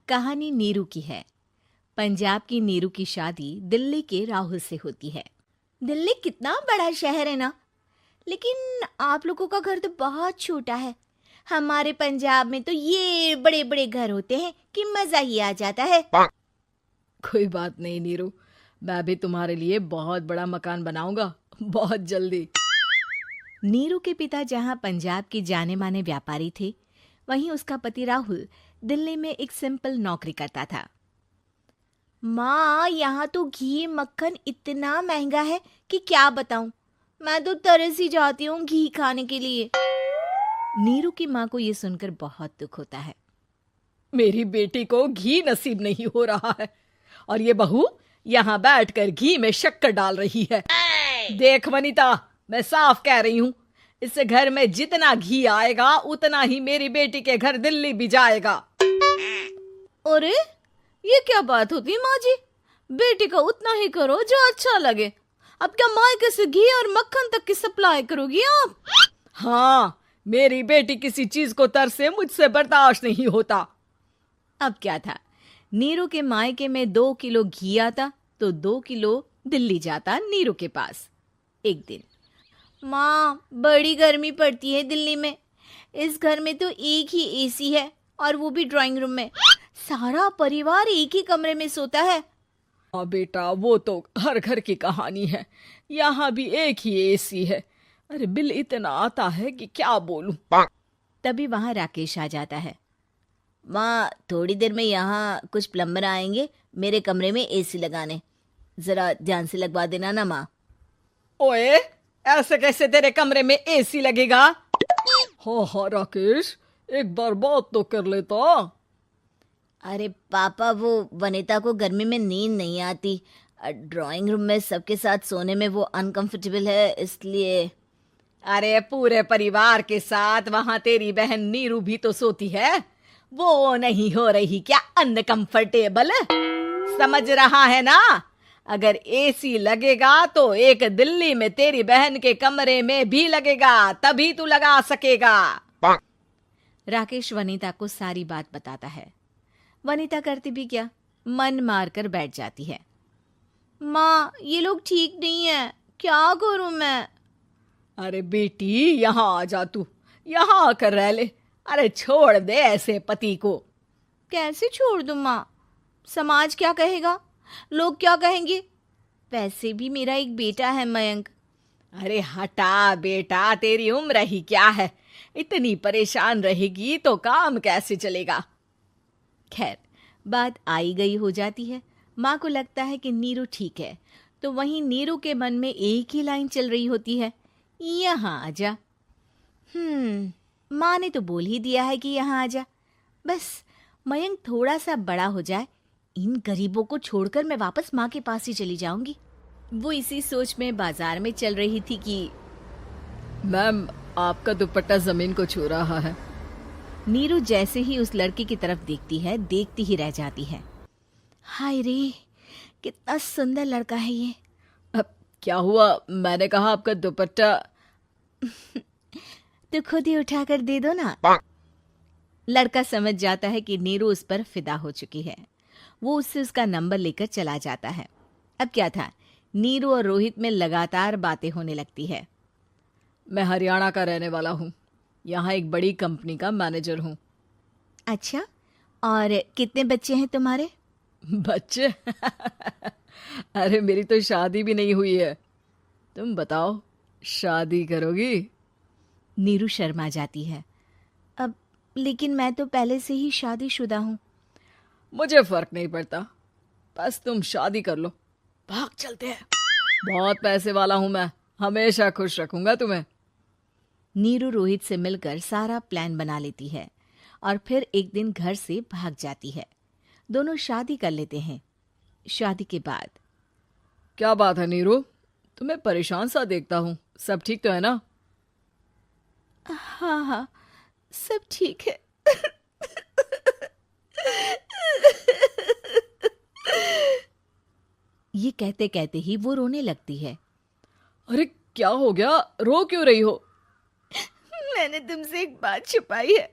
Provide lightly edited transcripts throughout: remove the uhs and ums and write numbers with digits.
कहानी नीरू की है। पंजाब की नीरू की शादी दिल्ली के राहुल से होती है। दिल्ली कितना बड़ा शहर है ना, लेकिन आप लोगों का घर तो बहुत छोटा है। हमारे पंजाब में तो ये बड़े बड़े घर होते हैं कि मजा ही आ जाता है। कोई बात नहीं नीरू, मैं भी तुम्हारे लिए बहुत बड़ा मकान बनाऊंगा बहुत जल्दी। नीरू के पिता जहाँ पंजाब के जाने माने व्यापारी थे, वहीं उसका पति राहुल दिल्ली में एक सिंपल नौकरी करता था। माँ, यहाँ तो घी मक्खन इतना महंगा है कि क्या बताऊं। मैं तो तरस ही जाती हूँ घी खाने के लिए। नीरू की माँ को ये सुनकर बहुत दुख होता है। मेरी बेटी को घी नसीब नहीं हो रहा है और ये बहू यहाँ बैठकर घी में शक्कर डाल रही है। देख वनिता, मैं साफ कह रही हूँ, इस घर में जितना घी आएगा उतना ही मेरी बेटी के घर दिल्ली भी जाएगा। अरे ये क्या बात होती माँ जी? बेटी का उतना ही करो जो अच्छा लगे। अब क्या मायके से घी और मक्खन तक की सप्लाई करोगी आप? हाँ, मेरी बेटी किसी चीज को तरसे मुझसे बर्दाश्त नहीं होता। अब क्या था, नीरू के मायके में 2 किलो घी आता तो 2 किलो दिल्ली जाता नीरू के पास। एक दिन, माँ बड़ी गर्मी पड़ती है दिल्ली में। इस घर में तो एक ही एसी है और वो भी ड्राइंग रूम में। सारा परिवार एक ही कमरे में सोता है। हाँ बेटा, वो तो हर घर की कहानी है। यहाँ भी एक ही एसी है। अरे बिल इतना आता है कि क्या बोलूं। तभी वहां राकेश आ जाता है। माँ, थोड़ी देर में यहाँ कुछ प्लम्बर आएंगे मेरे कमरे में एसी लगाने। जरा ध्यान से लगवा देना ना माँ। ओए, ऐसे कैसे तेरे कमरे में एसी लगेगा? हाँ राकेश, एक बार बात तो कर लेता। अरे पापा, वो वनिता को गर्मी में नींद नहीं आती। ड्राइंग रूम में सबके साथ सोने में वो अनकंफर्टेबल है, इसलिए। अरे पूरे परिवार के साथ वहां तेरी बहन नीरू भी तो सोती है। वो नहीं हो रही क्या अनकंफर्टेबल? समझ रहा है ना? अगर एसी लगेगा तो एक दिल्ली में तेरी बहन के कमरे में भी लगेगा, तभी तू लगा सकेगा। राकेश वनिता को सारी बात बताता है। वनिता करती भी क्या, मन मारकर बैठ जाती है। माँ, ये लोग ठीक नहीं है, क्या करूं मैं? अरे बेटी, यहाँ आ जा, तू यहाँ आकर रह ले। अरे छोड़ दे ऐसे पति को। कैसे छोड़ दूं माँ? समाज क्या कहेगा, लोग क्या कहेंगे? वैसे भी मेरा एक बेटा है मयंक। अरे हटा बेटा, तेरी उम्र ही क्या है? इतनी परेशान रहेगी तो काम कैसे चलेगा? खैर, बात आई गई हो जाती है। माँ को लगता है कि नीरू ठीक है, तो वहीं नीरू के मन में एक ही लाइन चल रही होती है, यहाँ आजा। माँ ने तो बोल ही दिया है कि यहाँ आजा। बस मयंक थोड़ा सा बड़ा हो जाए, इन गरीबों को छोड़कर मैं वापस माँ के पास ही चली जाऊंगी। वो इसी सोच में बाजार में चल रही थी कि मैम, आपका दुपट्टा जमीन को छू रहा है। नीरू जैसे ही उस लड़के की तरफ देखती है, देखती ही रह जाती है। हाय रे, कितना सुंदर लड़का है ये। अब क्या हुआ? मैंने कहा आपका दुपट्टा। तो खुद ही उठाकर दे दो ना। लड़का समझ जाता है कि नीरू उस पर फिदा हो चुकी है। वो उससे उसका नंबर लेकर चला जाता है। अब क्या था, नीरू और रोहित में लगातार बातें होने लगती है। मैं हरियाणा का रहने वाला हूँ, यहाँ एक बड़ी कंपनी का मैनेजर हूँ। अच्छा, और कितने बच्चे हैं तुम्हारे? बच्चे? अरे मेरी तो शादी भी नहीं हुई है। तुम बताओ, शादी करोगी? नीरू शर्मा जाती है। अब लेकिन मैं तो पहले से ही शादीशुदा हूँ। मुझे फर्क नहीं पड़ता, बस तुम शादी कर लो, भाग चलते हैं। बहुत पैसे वाला हूं मैं, हमेशा खुश रखूंगा तुम्हें। नीरू रोहित से मिलकर सारा प्लान बना लेती है और फिर एक दिन घर से भाग जाती है। दोनों शादी कर लेते हैं। शादी के बाद, क्या बात है नीरू, तुम्हें परेशान सा देखता हूँ, सब ठीक तो है ना? हाँ हाँ, सब ठीक है। ये कहते कहते ही वो रोने लगती है। अरे क्या हो गया, रो क्यों रही हो? मैंने तुमसे एक बात छुपाई है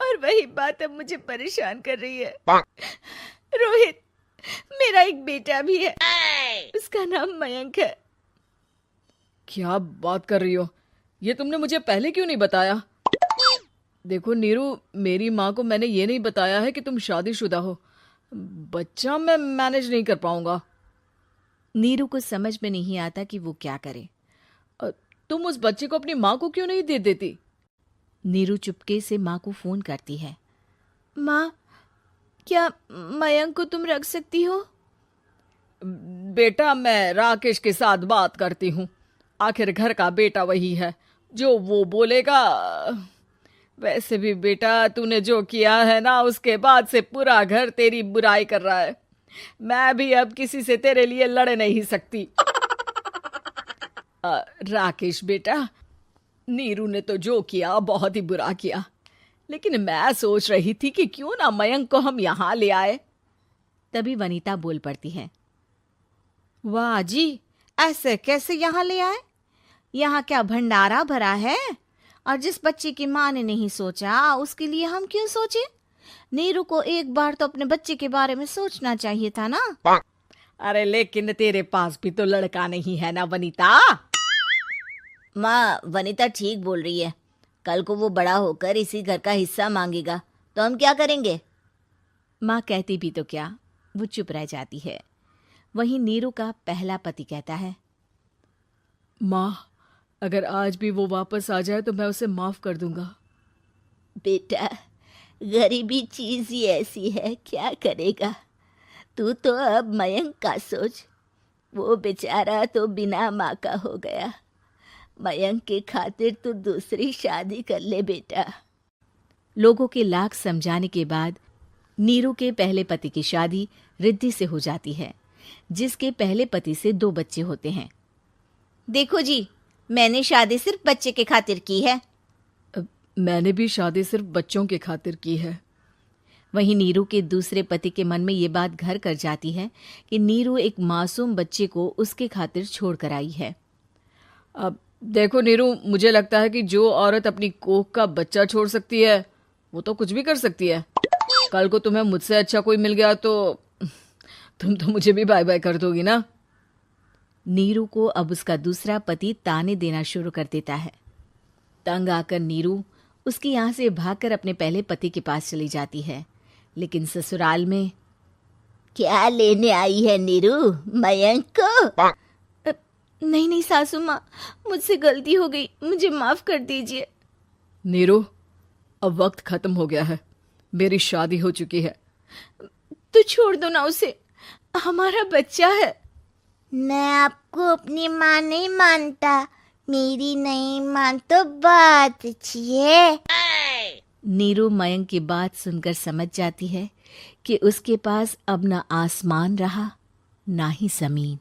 और वही बात अब मुझे परेशान कर रही है। रोहित, मेरा एक बेटा भी है, उसका नाम मयंक है। क्या बात कर रही हो? ये तुमने मुझे पहले क्यों नहीं बताया? देखो नीरू, मेरी माँ को मैंने ये नहीं बताया है कि तुम शादीशुदा हो। बच्चा मैं मैनेज नहीं कर पाऊंगा। नीरू को समझ में नहीं आता कि वो क्या करे। तुम उस बच्चे को अपनी माँ को क्यों नहीं दे देती? नीरू चुपके से माँ को फोन करती है। माँ, क्या मयंक को तुम रख सकती हो? बेटा, मैं राकेश के साथ बात करती हूँ। आखिर घर का बेटा वही है, जो वो बोलेगा। वैसे भी बेटा, तूने जो किया है ना, उसके बाद से पूरा घर तेरी बुराई कर रहा है। मैं भी अब किसी से तेरे लिए लड़ नहीं सकती। राकेश बेटा, नीरू ने तो जो किया बहुत ही बुरा किया, लेकिन मैं सोच रही थी कि क्यों ना मयंक को हम यहाँ ले आए। तभी वनीता बोल पड़ती है। वाह जी, ऐसे कैसे यहाँ ले आए? यहाँ क्या भंडारा भरा है? और जिस बच्चे की माँ ने नहीं सोचा, उसके लिए हम क्यों सोचे? नीरू को एक बार तो अपने बच्चे के बारे में सोचना चाहिए था ना। अरे लेकिन तेरे पास भी तो लड़का नहीं है ना वनीता। माँ, वनीता ठीक बोल रही है। कल को वो बड़ा होकर इसी घर का हिस्सा मांगेगा तो हम क्या करेंगे? माँ कहती भी तो क्या, वो चुप रह जाती है। वहीं नीरू का पहला पति कहता है। माँ, अगर आज भी वो वापस आ जाए तो मैं उसे माफ कर दूंगा। बेटा, गरीबी चीज ही ऐसी है, क्या करेगा? तू तो अब मयंक का सोच। वो बेचारा तो बिना माँ का हो गया। मयंक के खातिर तू दूसरी शादी कर ले बेटा। लोगों के लाख समझाने के बाद नीरू के पहले पति की शादी रिद्धि से हो जाती है, जिसके पहले पति से 2 बच्चे होते हैं। देखो जी, मैंने शादी सिर्फ बच्चे के खातिर की है। मैंने भी शादी सिर्फ बच्चों के खातिर की है। वहीं नीरू के दूसरे पति के मन में ये बात घर कर जाती है कि नीरू एक मासूम बच्चे को उसके खातिर छोड़ कर आई है। अब देखो नीरू, मुझे लगता है कि जो औरत अपनी कोख का बच्चा छोड़ सकती है, वो तो कुछ भी कर सकती है। कल को तुम्हें मुझसे अच्छा कोई मिल गया तो तुम तो मुझे भी बाय बाय कर दोगी ना। नीरू को अब उसका दूसरा पति ताने देना शुरू कर देता है। तंग आकर नीरू उसके यहाँ से भागकर अपने पहले पति के पास चली जाती है, लेकिन ससुराल में क्या लेने आई है नीरू, मयंक को? नहीं नहीं सासू माँ, मुझसे गलती हो गई, मुझे माफ कर दीजिए। नीरू, अब वक्त खत्म हो गया है, मेरी शादी हो चुकी है। तो छोड़ दो ना उसे, हमारा बच्चा है। मैं आपको अपनी माँ नहीं मानता, मेरी नहीं मान तो बात अच्छी है। नीरू मयंक की बात सुनकर समझ जाती है कि उसके पास अब न आसमान रहा ना ही जमीन।